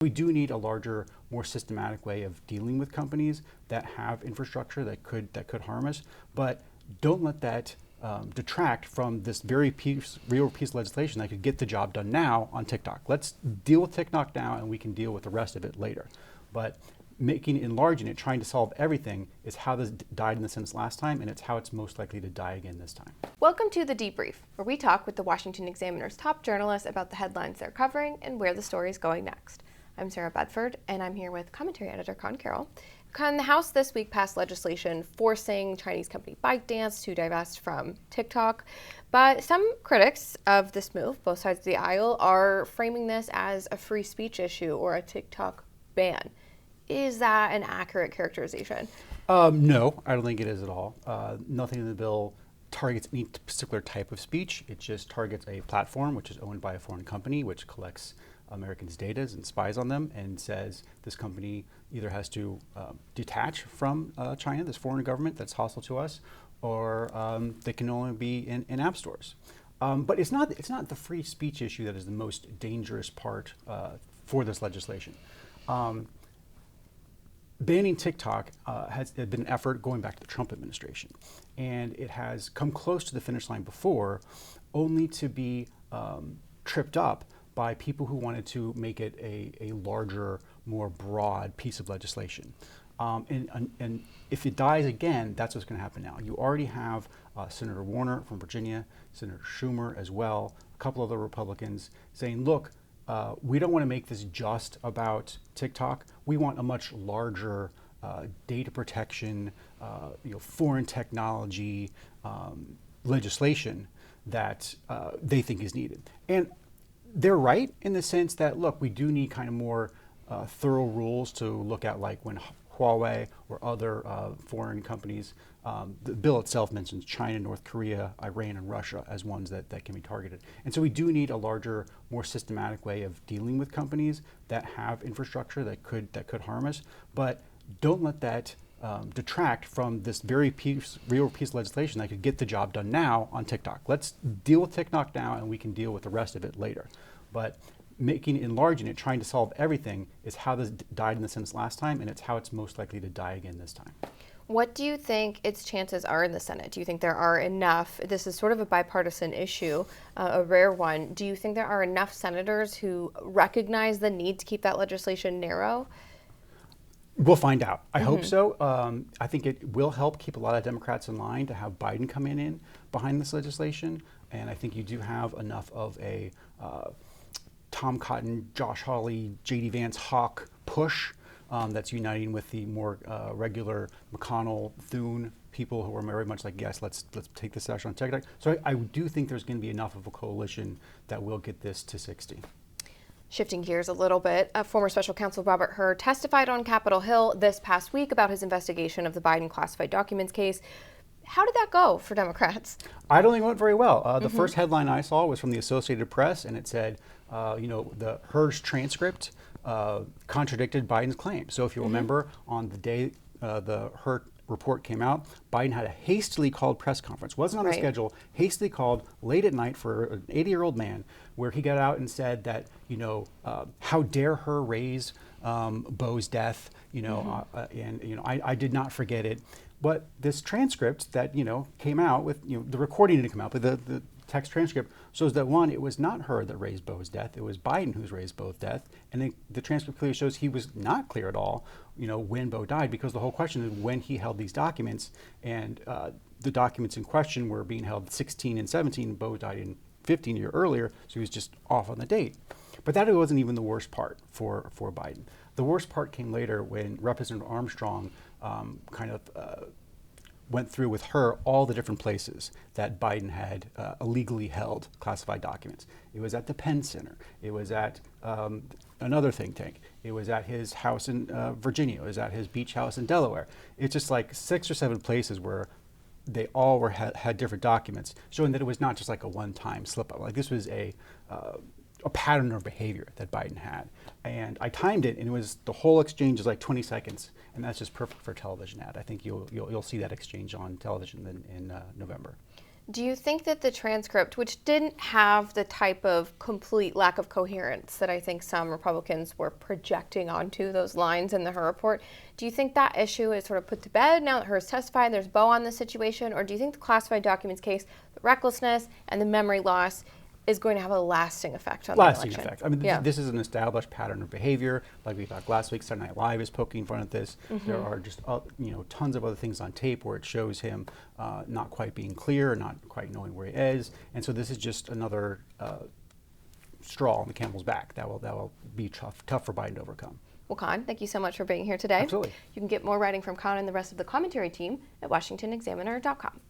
We do need a larger, more systematic way of dealing with companies that have infrastructure that could harm us, but don't let that detract from this very real piece of legislation that could get the job done now on TikTok. Let's deal with TikTok now, and we can deal with the rest of it later. But enlarging it, trying to solve everything, is how this died in the Senate last time, and it's how it's most likely to die again this time. Welcome to The Debrief, where we talk with the Washington Examiner's top journalists about the headlines they're covering and where the story is going next. I'm Sarah Bedford, and I'm here with commentary editor Conn Carroll. Conn, the House this week passed legislation forcing Chinese company ByteDance to divest from TikTok. But some critics of this move, both sides of the aisle, are framing this as a free speech issue or a TikTok ban. Is that an accurate characterization? No, I don't think it is at all. Nothing in the bill targets any particular type of speech. It just targets a platform which is owned by a foreign company which collects Americans' data and spies on them, and says this company either has to detach from China, this foreign government that's hostile to us, or they can only be in app stores. But it's not the free speech issue that is the most dangerous part for this legislation. Banning TikTok has been an effort going back to the Trump administration, and it has come close to the finish line before, only to be tripped up by people who wanted to make it a larger, more broad piece of legislation. And if it dies again, that's what's going to happen now. You already have Senator Warner from Virginia, Senator Schumer as well, a couple other Republicans saying, look, we don't want to make this just about TikTok. We want a much larger data protection, foreign technology legislation that they think is needed. And they're right in the sense that, look, we do need kind of more thorough rules to look at, like when Huawei or other foreign companies, the bill itself mentions China, North Korea, Iran, and Russia as ones that can be targeted. And so we do need a larger, more systematic way of dealing with companies that have infrastructure that could harm us. But don't let that detract from this very real piece of legislation that could get the job done now on TikTok. Let's deal with TikTok now, and we can deal with the rest of it later. But enlarging it, trying to solve everything, is how this died in the Senate last time, and it's how it's most likely to die again this time. What do you think its chances are in the Senate? Do you think there are enough? This is sort of a bipartisan issue, a rare one. Do you think there are enough senators who recognize the need to keep that legislation narrow? We'll find out. I hope so. I think it will help keep a lot of Democrats in line to have Biden come in behind this legislation. And I think you do have enough of a Tom Cotton, Josh Hawley, J.D. Vance Hawk push that's uniting with the more regular McConnell, Thune people who are very much like, yes, let's take this action on TikTok. So I do think there's going to be enough of a coalition that will get this to 60. Shifting gears a little bit, former special counsel Robert Hur testified on Capitol Hill this past week about his investigation of the Biden classified documents case. How did that go for Democrats? I don't think it went very well. The first headline I saw was from the Associated Press, and it said, the Hur's transcript contradicted Biden's claim. So if you remember, on the day the Hur report came out, Biden had a hastily called press conference. Wasn't on the schedule, hastily called late at night for an 80-year-old man, where he got out and said that, how dare her raise Beau's death, I did not forget it. But this transcript that, came out with, the recording didn't come out, but the text transcript shows that, one, it was not her that raised Beau's death. It was Biden who's raised Beau's death. And the transcript clearly shows he was not clear at all, when Beau died, because the whole question is when he held these documents. And the documents in question were being held 16 and 17. Beau died in 15 years earlier, so he was just off on the date. But that wasn't even the worst part for Biden. The worst part came later when Representative Armstrong went through with her all the different places that Biden had illegally held classified documents. It was at the Penn Center. It was at another think tank. It was at his house in Virginia. It was at his beach house in Delaware. It's just like 6 or 7 places where they all had different documents, showing that it was not just like a one-time slip-up. Like, this was a pattern of behavior that Biden had. And I timed it, and it was, the whole exchange is like 20 seconds, and that's just perfect for a television ad. I think you'll see that exchange on television in November. Do you think that the transcript, which didn't have the type of complete lack of coherence that I think some Republicans were projecting onto those lines in the Her report, do you think that issue is sort of put to bed now that Her's testified, there's bow on the situation, or do you think the classified documents case, the recklessness and the memory loss is going to have a lasting effect on the election? Lasting effect. I mean, this is an established pattern of behavior. Like we talked last week, Saturday Night Live is poking fun at this. There are just tons of other things on tape where it shows him not quite being clear, not quite knowing where he is, and so this is just another straw on the camel's back that will be tough for Biden to overcome. Well, Conn, thank you so much for being here today. Absolutely. You can get more writing from Conn and the rest of the commentary team at WashingtonExaminer.com.